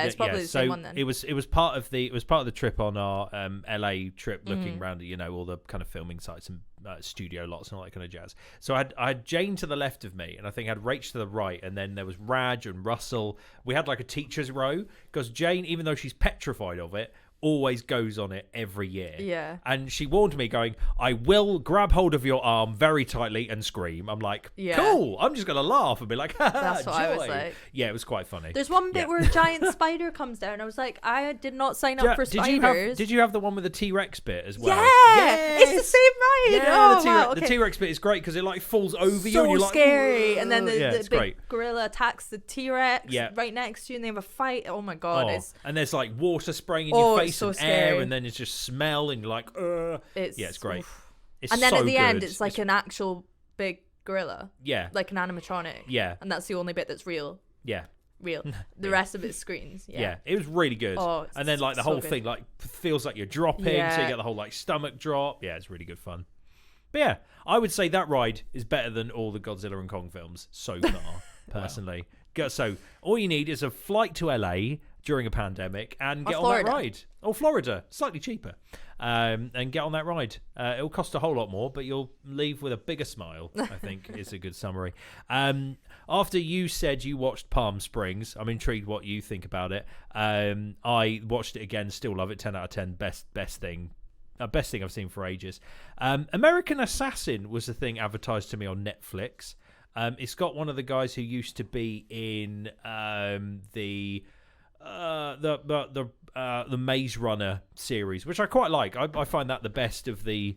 it's probably the same one then. It was part of the trip on our LA trip, looking around at, all the kind of filming sites and studio lots and all that kind of jazz. So I had Jane to the left of me, and I think I had Rach to the right, and then there was Raj and Russell. We had like a teacher's row, because Jane, even though she's petrified of it, always goes on it every year. Yeah. And she warned me going, I will grab hold of your arm very tightly and scream. I'm like, cool. I'm just going to laugh and be like, that's what joy. I was like. Yeah, it was quite funny. There's one bit where a giant spider comes down. I was like, I did not sign up for spiders. Did you have the one with the T-Rex bit as well? Yeah. Yes! It's the same ride. Yeah, the T-Rex bit is great because it like falls over you and you're like, scary. And then the big great. gorilla attacks the T-Rex right next to you, and they have a fight. Oh my God. And there's like water spraying in your face so and scary. air, and then it's just smell, and you're like, it's great. It's and then so at the good. end, it's like an actual big gorilla. Yeah. Like an animatronic. Yeah. And that's the only bit that's real. Yeah. Real. The rest of it's screens. Yeah. It was really good. And then like the whole thing like feels like you're dropping, so you get the whole like stomach drop. Yeah, it's really good fun. But yeah, I would say that ride is better than all the Godzilla and Kong films so far, personally. So all you need is a flight to LA during a pandemic and get on that ride. Or Florida, slightly cheaper. And get on that ride. It'll cost a whole lot more, but you'll leave with a bigger smile, I think is a good summary. After you said you watched Palm Springs, I'm intrigued what you think about it. I watched it again, still love it, 10 out of 10, best thing. Best thing I've seen for ages. American Assassin was the thing advertised to me on Netflix. It's got one of the guys who used to be in the Maze Runner series, which I quite like. I find that the best of the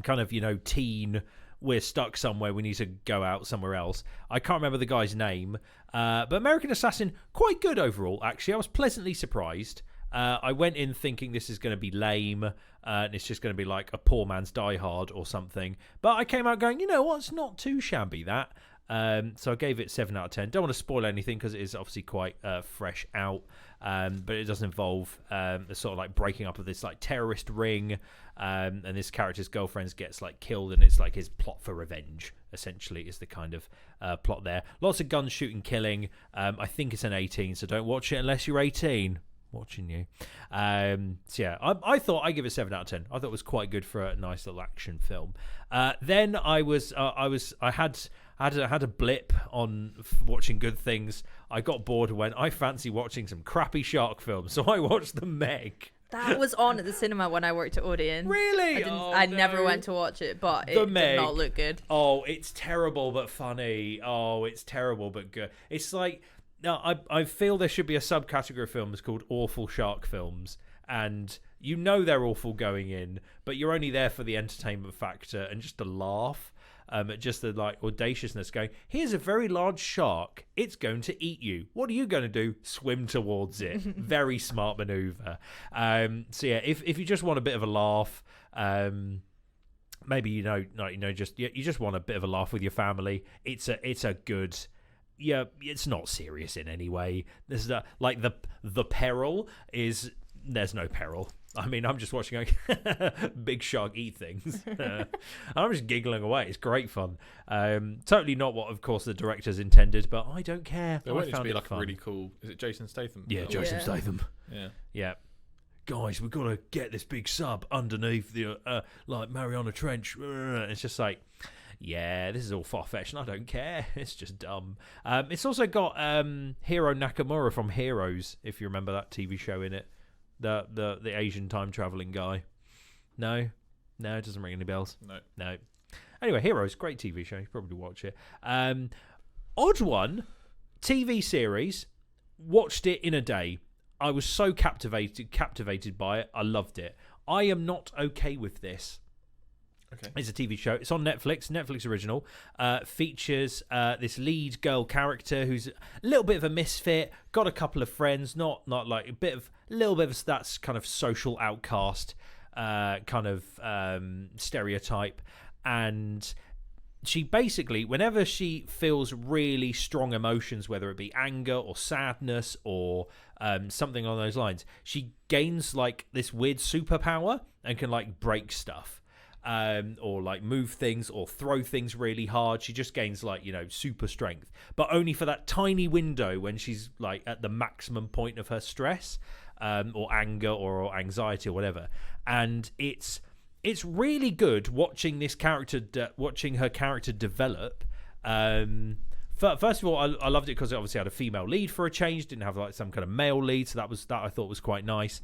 kind of, teen, we're stuck somewhere, we need to go out somewhere else. I can't remember the guy's name, but American Assassin, quite good overall, actually. I was pleasantly surprised. I went in thinking this is going to be lame, and it's just going to be like a poor man's Die Hard or something. But I came out going, you know what, it's not too shabby, that. So I gave it 7 out of 10. Don't want to spoil anything because it is obviously quite fresh out, but it does involve the sort of like breaking up of this like terrorist ring, and this character's girlfriend gets like killed, and it's like his plot for revenge essentially is the kind of plot there. Lots of guns, shooting, killing. I think it's an 18, so don't watch it unless you're 18. watching you. So yeah, I thought I'd give it 7 out of 10. I thought it was quite good for a nice little action film. Then I had a blip on watching good things. I got bored and went, I fancy watching some crappy shark films, so I watched The Meg. That was on at the cinema when I worked at Odeon. Really? I never went to watch it, but it did not look good. Oh, it's terrible but funny. Oh, it's terrible but good. It's like, I feel there should be a subcategory of films called awful shark films, and you know they're awful going in, but you're only there for the entertainment factor and just a laugh. Just the like audaciousness going, here's a very large shark, it's going to eat you, what are you going to do? Swim towards it. Very smart maneuver. So yeah, if you just want a bit of a laugh, maybe you just want a bit of a laugh with your family, it's a good, yeah, it's not serious in any way. This is like the peril is, there's no peril. I mean, I'm just watching big shark eat things. I'm just giggling away. It's great fun. Totally not what, of course, the directors intended, but I don't care. There wants to be like a really cool. Is it Jason Statham? Yeah, Jason Statham. Yeah. Guys, we've got to get this big sub underneath the like Mariana Trench. It's just like, yeah, this is all far-fetched and I don't care. It's just dumb. It's also got Hiro Nakamura from Heroes, if you remember that TV show in it. The Asian time traveling guy. No, it doesn't ring any bells. No. Anyway, Heroes, great TV show. You probably watch it. Odd One TV series. Watched it in a day. I was so captivated by it. I loved it. I am not okay with this. Okay. It's a TV show. It's on Netflix original. Features this lead girl character who's a little bit of a misfit. Got a couple of friends, not like a little bit of that's kind of social outcast kind of stereotype. And she basically, whenever she feels really strong emotions, whether it be anger or sadness or something along those lines, she gains like this weird superpower and can like break stuff. Or like move things or throw things really hard. She just gains like, super strength, but only for that tiny window when she's like at the maximum point of her stress or anger or anxiety or whatever. And it's really good watching this character, watching her character develop. First of all, I loved it because it obviously had a female lead for a change, didn't have like some kind of male lead, so that I thought was quite nice.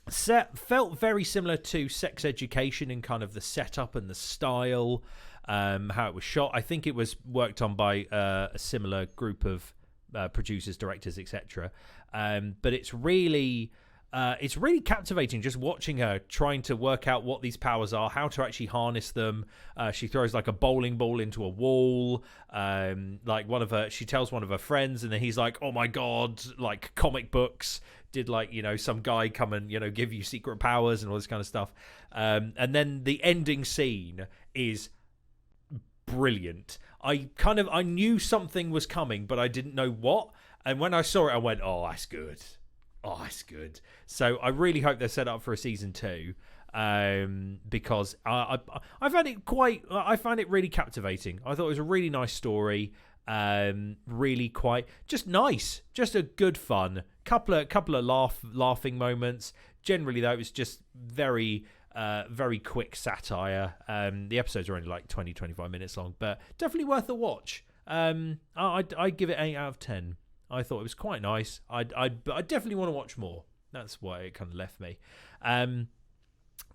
Felt very similar to Sex Education in kind of the setup and the style, how it was shot. I think it was worked on by a similar group of producers, directors, etc. But it's really captivating just watching her trying to work out what these powers are, how to actually harness them. She throws like a bowling ball into a wall. She tells one of her friends, and then he's like, "Oh my god!" Like comic books. Did like some guy come and give you secret powers and all this kind of stuff, and then the ending scene is brilliant. I knew something was coming, but I didn't know what. And when I saw it, I went, "Oh, that's good. Oh, that's good." So I really hope they're set up for a season 2, because I found it really captivating. I thought it was a really nice story. Really quite just nice, just a good fun couple of laughing moments. Generally though, it was just very quick satire. The episodes are only like 20-25 minutes long, but definitely worth a watch. I'd give it 8 out of 10. I thought it was quite nice. But I definitely want to watch more. That's why it kind of left me.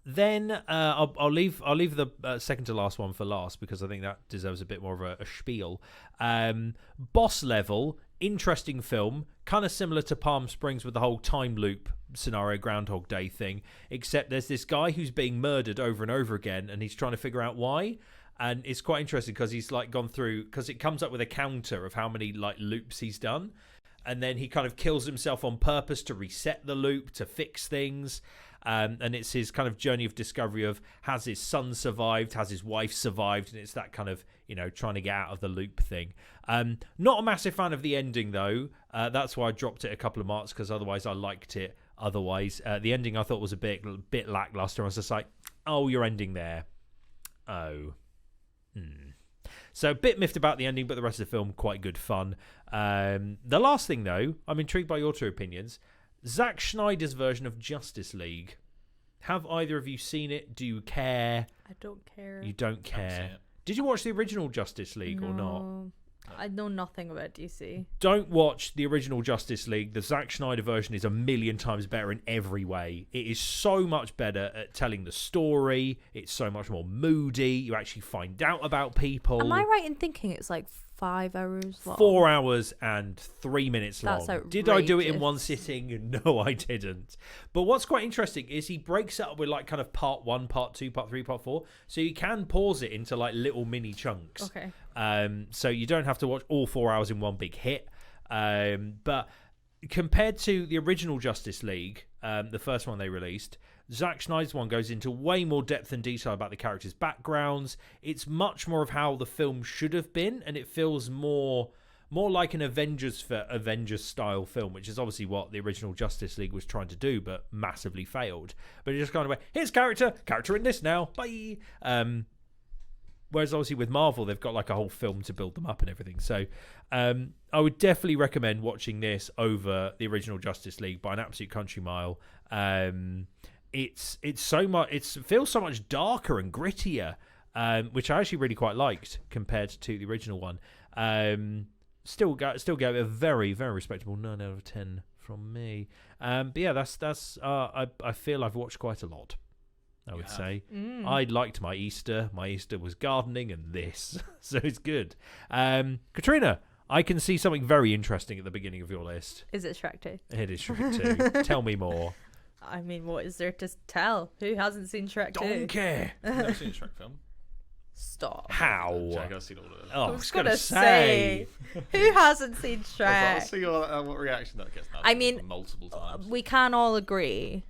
Then I'll leave the second to last one for last, because I think that deserves a bit more of a spiel. Boss Level, interesting film, kind of similar to Palm Springs with the whole time loop scenario, Groundhog Day thing, except there's this guy who's being murdered over and over again, and he's trying to figure out why. And it's quite interesting because he's like gone through, because it comes up with a counter of how many like loops he's done, and then he kind of kills himself on purpose to reset the loop to fix things. And it's his kind of journey of discovery of, has his son survived, has his wife survived, and it's that kind of, trying to get out of the loop thing. Not a massive fan of the ending, though. That's why I dropped it a couple of marks, because otherwise I liked it. Otherwise, the ending I thought was a bit lackluster. I was just like, oh, you're ending there. Oh. So a bit miffed about the ending, but the rest of the film, quite good fun. The last thing, though, I'm intrigued by your two opinions. Zack Snyder's version of Justice League. Have either of you seen it? Do you care? I don't care. You don't Haven't seen care. it. Did you watch the original Justice League or not? No. I know nothing about DC. Don't watch the original Justice League. The Zack Snyder version is a million times better in every way. It is so much better at telling the story. It's so much more moody. You actually find out about people. Am I right in thinking it's like 5 hours long? 4 hours and 3 minutes long. That's Did I do it in outrageous. one sitting? No, I didn't. But what's quite interesting is he breaks it up with like kind of part 1, part 2, part 3, part 4. So you can pause it into like little mini chunks. Okay. So you don't have to watch all 4 hours in one big hit. But compared to the original Justice League, the first one they released, Zack Snyder's one goes into way more depth and detail about the characters' backgrounds. It's much more of how the film should have been, and it feels more like an Avengers style film, which is obviously what the original Justice League was trying to do, but massively failed. But it just kind of went, here's character in this now, bye. Whereas obviously with Marvel, they've got like a whole film to build them up and everything. So I would definitely recommend watching this over the original Justice League by an absolute country mile. It's so much. It feels so much darker and grittier, which I actually really quite liked compared to the original one. Still gave it a very, very respectable 9 out of 10 from me. But yeah, that's. I feel I've watched quite a lot. I would say. I liked my Easter. My Easter was gardening and this, so it's good. Catriona, I can see something very interesting at the beginning of your list. Is it Shrek 2? It is Shrek 2. Tell me more. I mean, what is there to tell? Who hasn't seen Shrek 2? Don't care. I've never seen a Shrek film. Stop. How? Jack, I've seen all of them. Oh, I I was was gonna gonna say. Who hasn't seen I'll Shrek? see what reaction that gets now. I mean, multiple times. We can all agree,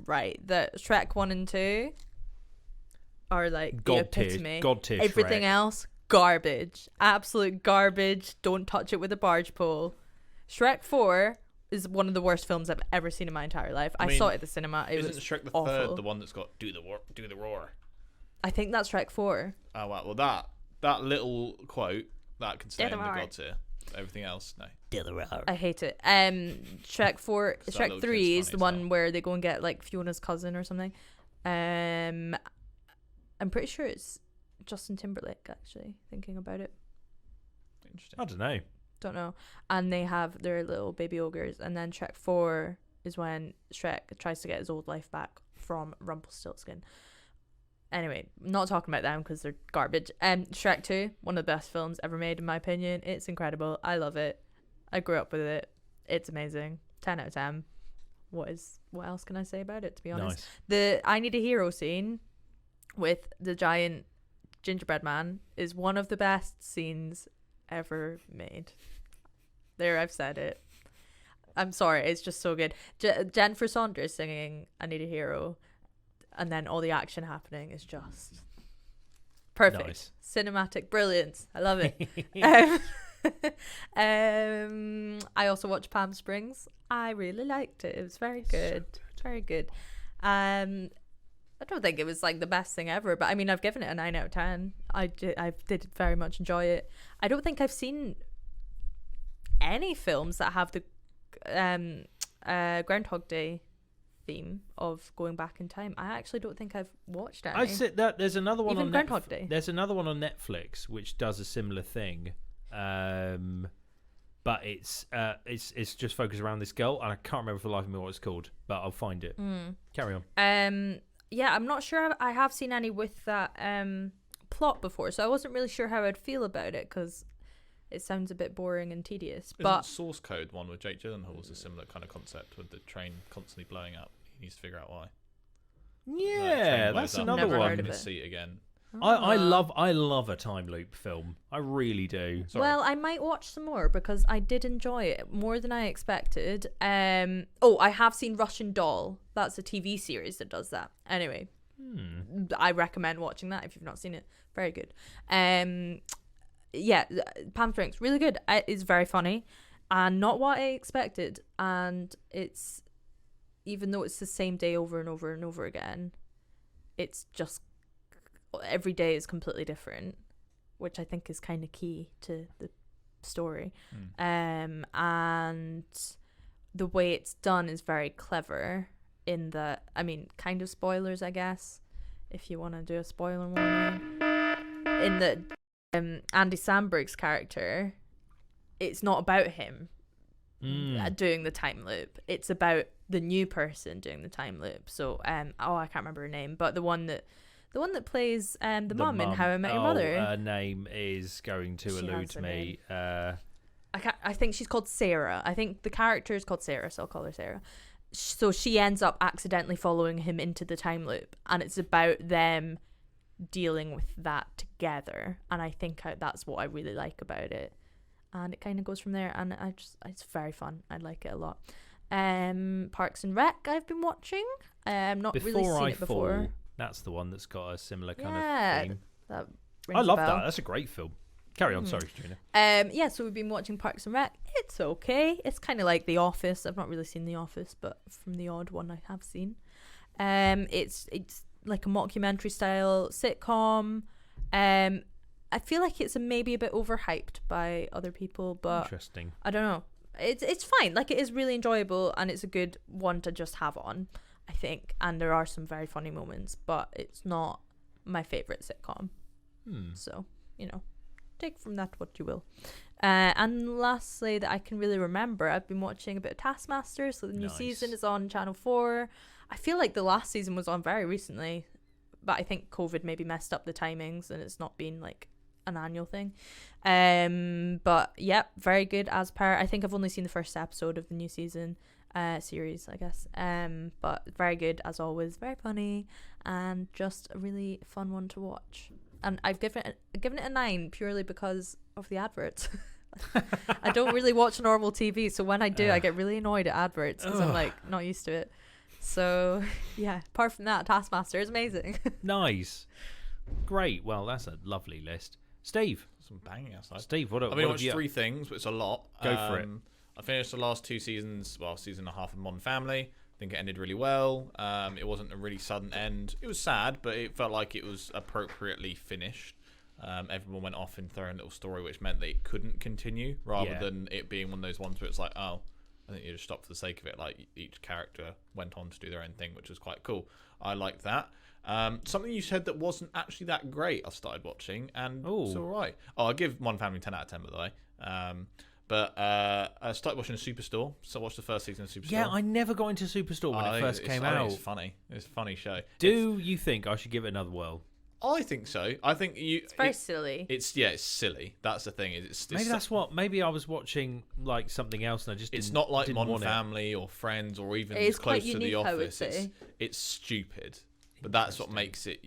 right, that Shrek 1 and 2 are like the God tier. epitome. God tier. Everything Shrek. else, garbage. Absolute garbage. Don't touch it with a barge pole. Shrek 4 is one of the worst films I've ever seen in my entire life. I mean, saw it at the cinema. It Isn't was Shrek the awful. third the one that's got do the roar? I think that's Shrek 4. Oh wow. Well, that little quote that can stay Do in the the roar. God tier. Everything else, no. I hate it. Shrek 4, 'Cause that Shrek little 3 kid's is the funny as one hell. where they go and get like Fiona's cousin or something. I'm pretty sure it's Justin Timberlake, actually, thinking about it. Interesting. I don't know. Don't know. And they have their little baby ogres. And then Shrek 4 is when Shrek tries to get his old life back from Rumpelstiltskin. Anyway, not talking about them because they're garbage. Shrek 2, one of the best films ever made, in my opinion. It's incredible. I love it. I grew up with it. It's amazing. 10 out of 10. What else can I say about it, to be honest? Nice. The I Need a Hero scene with the giant gingerbread man is one of the best scenes ever made. There, I've said it. I'm sorry, it's just so good. Jennifer Saunders singing I Need a Hero, and then all the action happening is just perfect. Nice. Cinematic brilliance. I love it. I also watched Palm Springs. I really liked it. It was very good. Very good. I don't think it was like the best thing ever, but I mean, I've given it a 9 out of 10. I did very much enjoy it. I don't think I've seen any films that have the Groundhog Day theme of going back in time. I actually don't think I've watched any. I said that there's another one Even on Groundhog Day. There's another one on Netflix which does a similar thing, but it's just focused around this girl, and I can't remember for the life of me what it's called, but I'll find it. Carry on. Yeah, I'm not sure I have seen any with that plot before, so I wasn't really sure how I'd feel about it because it sounds a bit boring and tedious. But Source Code one with Jake Gyllenhaal was a similar kind of concept with the train constantly blowing up. He needs to figure out why. Yeah, that's another Never one. heard In of his it. seat again. I love a time loop film. I really do. Sorry. Well, I might watch some more because I did enjoy it more than I expected. I have seen Russian Doll. That's a TV series that does that. Anyway, I recommend watching that if you've not seen it. Very good. Yeah, Palm Springs, really good. It's very funny and not what I expected. And it's, even though it's the same day over and over and over again, it's just every day is completely different. which I think is kind of key to the story. And the way it's done is very clever in the, I mean, kind of spoilers, I guess, if you want to do a spoiler warning. In the Andy Samberg's character, it's not about him doing the time loop. It's about the new person doing the time loop. So I can't remember her name, but the one that plays the mum in How I Met Your Mother. Her name is going to elude me. I think she's called Sarah. I think the character is called Sarah, so I'll call her Sarah. So she ends up accidentally following him into the time loop, and it's about them dealing with that together. And I think that's what I really like about it. And it kind of goes from there, and it's very fun. I like it a lot. Parks and Rec I've been watching. Not really seen it before. That's the one that's got a similar kind of theme. I love that. That's a great film. Carry on, sorry, Catriona. So we've been watching Parks and Rec. It's okay. It's kind of like The Office. I've not really seen The Office, but from the odd one I have seen. It's like a mockumentary style sitcom. I feel like it's maybe a bit overhyped by other people, but interesting. I don't know. It's fine. Like, it is really enjoyable, and it's a good one to just have on, I think. And there are some very funny moments, but it's not my favorite sitcom. So, take from that what you will. And lastly, that I can really remember, I've been watching a bit of Taskmaster. So the new season is on Channel 4. I feel like the last season was on very recently, but I think COVID maybe messed up the timings, and it's not been like an annual thing. But yep, very good as per. I think I've only seen the first episode of the new season series, I guess. But very good as always, very funny, and just a really fun one to watch. And I've given it a 9 purely because of the adverts. I don't really watch normal TV, so when I do, I get really annoyed at adverts because I'm like not used to it. So yeah, apart from that, Taskmaster is amazing. Nice, great. Well, that's a lovely list. Steve, some banging outside. Steve, I've only watched 3 things, but it's a lot. Go for it. I finished the last 2 seasons, season and a half of Modern Family. I think it ended really well. It wasn't a really sudden end. It was sad, but it felt like it was appropriately finished. Everyone went off in their own little story, which meant that it couldn't continue, rather than it being one of those ones where it's like, oh, I think you just stopped for the sake of it. Like, each character went on to do their own thing, which was quite cool. I liked that. Something you said that wasn't actually that great, I started watching, and it's all right. I give Modern Family 10 out of 10, by the way. But I started watching Superstore, so I watched the first season of Superstore. Yeah, I never got into Superstore when it first came out. It's funny. It's a funny show. Do you think I should give it another whirl? I think so. I think it's very silly. It's silly. That's the thing. Maybe I was watching like something else and I just it's not like Modern Family or Friends or even close to The Office. It's stupid, but that's what makes it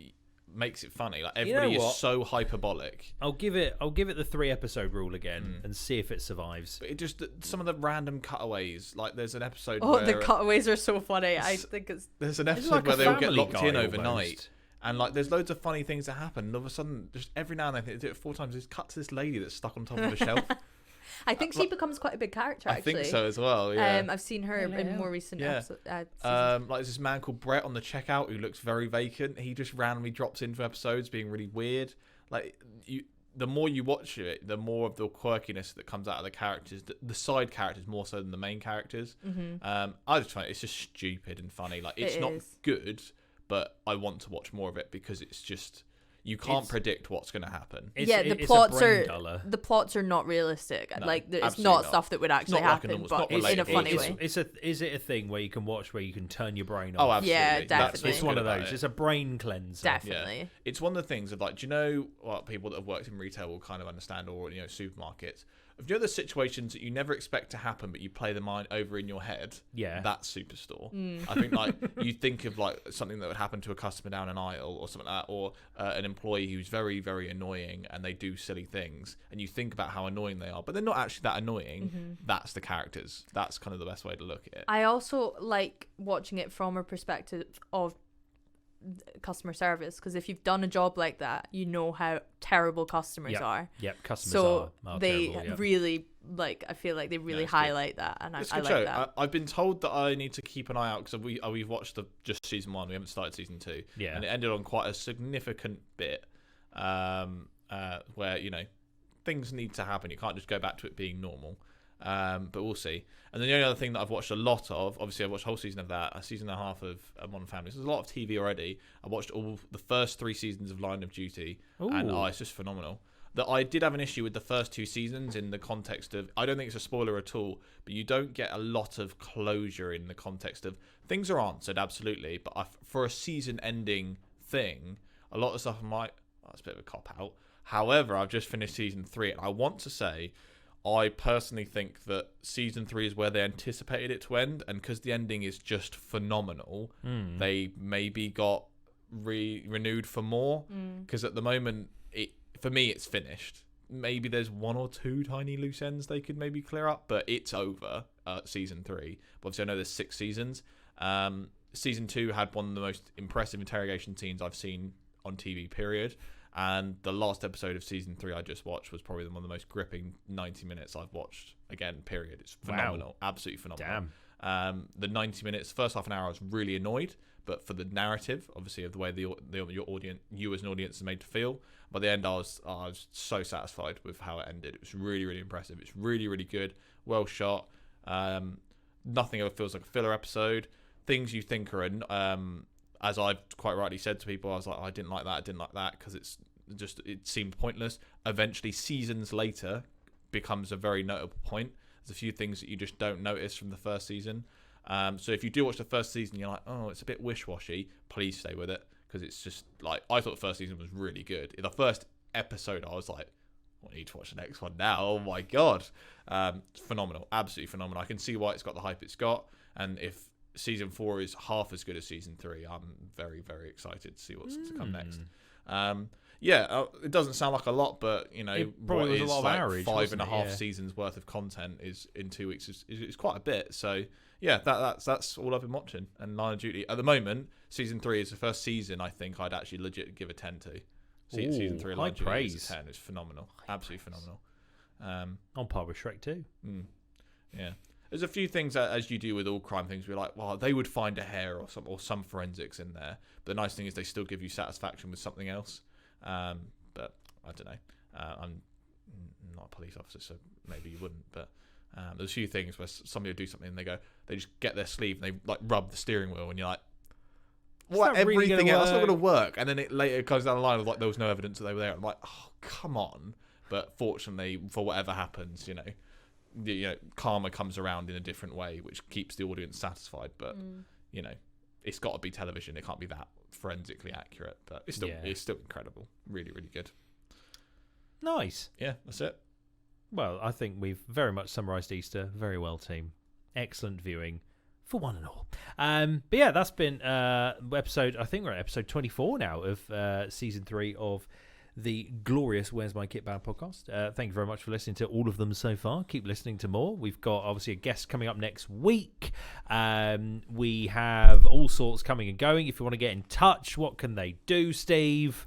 funny. Like, everybody is so hyperbolic. I'll give it the 3-episode rule again and see if it survives. But it just, some of the random cutaways, like there's an episode where the cutaways are so funny. I think there's an episode where they all get locked in overnight. And like, there's loads of funny things that happen. And all of a sudden, just every now and then, they do it 4 times. Just cut to this lady that's stuck on top of a shelf. I think she becomes quite a big character, actually. I think so as well, yeah. I've seen her in more recent episodes. Like, there's this man called Brett on the checkout who looks very vacant. He just randomly drops into episodes being really weird. Like, the more you watch it, the more of the quirkiness that comes out of the characters, the side characters more so than the main characters. I just find it's just stupid and funny. Like, it's not good, but I want to watch more of it because it's just... You can't predict what's going to happen. The plots are not realistic. No, like, it's not stuff that would actually happen, but in a funny way. Is it a thing where you can watch where you can turn your brain off? Oh, absolutely. Yeah, definitely. It's one of those. It's a brain cleanser. Definitely. Yeah. It's one of the things of, like, do you know what people that have worked in retail will kind of understand, or supermarkets? If you know the situations that you never expect to happen, but you play them over in your head, that's Superstore. I think, like, you think of like something that would happen to a customer down an aisle or something like that, or an employee who's very, very annoying and they do silly things, and you think about how annoying they are, but they're not actually that annoying. That's the characters. That's kind of the best way to look at it. I also like watching it from a perspective of customer service, because if you've done a job like that, you know how terrible customers are. Customers are they terrible, really, like, I feel like they really highlight that, and I like that. I've been told that I need to keep an eye out, because we've watched just season 1. We haven't started season 2, and it ended on quite a significant bit. where things need to happen. You can't just go back to it being normal. But we'll see. And then the only other thing that I've watched a lot of, obviously I've watched a whole season of that, a season and a half of Modern Family. So there's a lot of TV already. I watched all the first 3 seasons of Line of Duty, and it's just phenomenal. That I did have an issue with the first 2 seasons in the context of, I don't think it's a spoiler at all, but you don't get a lot of closure in the context of things are answered, absolutely, but for a season-ending thing, a lot of stuff that's a bit of a cop-out. However, I've just finished season 3, and I want to say, I personally think that season 3 is where they anticipated it to end, and because the ending is just phenomenal, they maybe got renewed for more. Because at the moment, for me, it's finished. Maybe there's 1 or 2 tiny loose ends they could maybe clear up, but it's over season 3. But obviously, I know there's 6 seasons. Season 2 had one of the most impressive interrogation scenes I've seen on TV, period. And the last episode of season 3 I just watched was probably one of the most gripping 90 minutes I've watched, again, period. It's phenomenal. Wow. Absolutely phenomenal. Damn. The 90 minutes, first half an hour, I was really annoyed, but for the narrative, obviously, of the way you as an audience are made to feel, by the end, I was so satisfied with how it ended. It was really, really impressive. It's really, really good. Well shot. Nothing ever feels like a filler episode. Things you think are as I've quite rightly said to people, I was like, I didn't like that, because it seemed pointless. Eventually, seasons later, becomes a very notable point. There's a few things that you just don't notice from the first season. So if you do watch the first season, you're like, oh, it's a bit wish-washy, please stay with it, because it's just like, I thought the first season was really good. In the first episode, I was like, I need to watch the next one now. Oh my God. It's phenomenal. Absolutely phenomenal. I can see why it's got the hype it's got. And if season 4 is half as good as season 3, I'm very, very excited to see what's to come next. It doesn't sound like a lot, but it probably was a lot of our age, 5.5 seasons worth of content is in 2 weeks is quite a bit. So yeah, that's all I've been watching. And Line of Duty at the moment, season 3 is the first season I think I'd actually legit give a 10 to. Season 3 of Line of Duty is a 10. It's phenomenal. Absolutely phenomenal. On par with Shrek too. Yeah. There's a few things that, as you do with all crime things, we're like, well, they would find a hair or some forensics in there. But the nice thing is they still give you satisfaction with something else. But I don't know. I'm not a police officer, so maybe you wouldn't. But there's a few things where somebody will do something and they just get their sleeve and they like rub the steering wheel and you're like, what? Everything else, that's not going to work. And then it later goes down the line of like, there was no evidence that they were there. I'm like, oh, come on. But fortunately, for whatever happens, karma comes around in a different way, which keeps the audience satisfied. But it's got to be television. It can't be that forensically accurate. But it's still incredible. Really, really good. Nice. Yeah, that's it. Well, I think we've very much summarised Easter very well, team. Excellent viewing for one and all. But yeah, that's been episode. I think we're at episode 24 now of season 3 of the glorious Where's My KitBag podcast. Thank you very much for listening to all of them so far. Keep listening to more. We've got obviously a guest coming up next week. We have all sorts coming and going. If you want to get in touch, what can they do, Steve?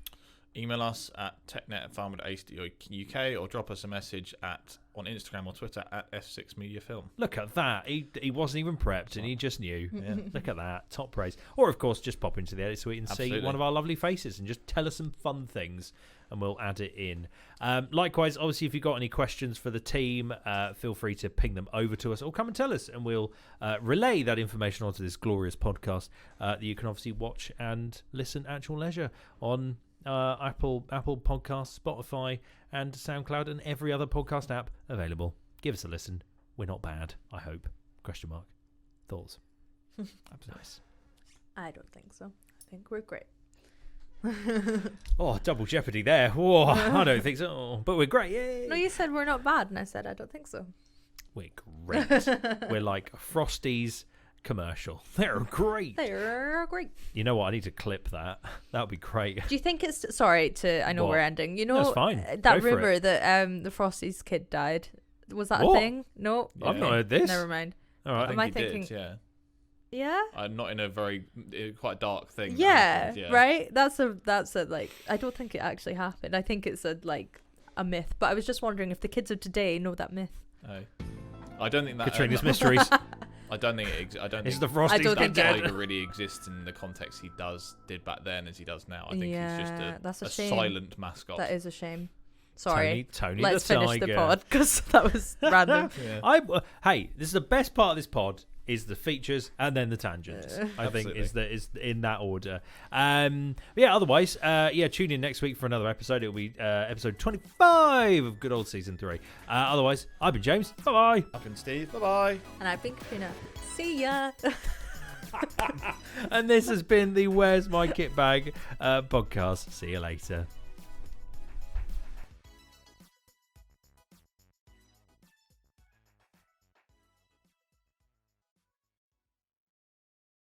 Email us at technet@farm.ac.uk or drop us a message on Instagram or Twitter at F6mediafilm. Look at that. He wasn't even prepped and he just knew. Yeah. Look at that. Top praise. Or, of course, just pop into the edit suite and see one of our lovely faces and just tell us some fun things and we'll add it in. Likewise, obviously, if you've got any questions for the team, feel free to ping them over to us or come and tell us and we'll relay that information onto this glorious podcast that you can obviously watch and listen at your leisure on Apple Podcasts, Spotify, and SoundCloud, and every other podcast app available. Give us a listen. We're not bad, I hope. ? Thoughts? Nice. I don't think so. I think we're great. Oh, double jeopardy there. Whoa, I don't think so. But we're great. Yay. No, you said we're not bad, and I said I don't think so. We're great. We're like Frosty's commercial. They're great. They're great. You know what? I need to clip that. That would be great. Do you think it's I know we're ending. You know, that's fine. That rumor that the Frosty's kid died. Was that a thing? No, yeah. I've not heard this. Never mind. All right. Am I thinking? Did, yeah. Not in a very quite dark thing. Yeah, right. That's a like. I don't think it actually happened. I think it's a myth. But I was just wondering if the kids of today know that myth. I don't think that. Catriona's mysteries. I don't think it. I don't It's think the Frosty I don't think Snapchat. Tiger really exists in the context he did back then as he does now. I think Yeah, he's that's just a a shame. silent mascot. That is a shame. Sorry. Tony Let's the finish Tiger. the pod because that was random. Yeah. Hey, this is the best part of this pod is the features and then the tangents. I think Absolutely. is in that order. Otherwise, tune in next week for another episode. It'll be episode 25 of good old season 3. Otherwise, I've been James. Bye Up in Steve. Bye bye. And I've been Katrina. See ya. bye. And this has been the Where's My Kit Bag podcast. See you later.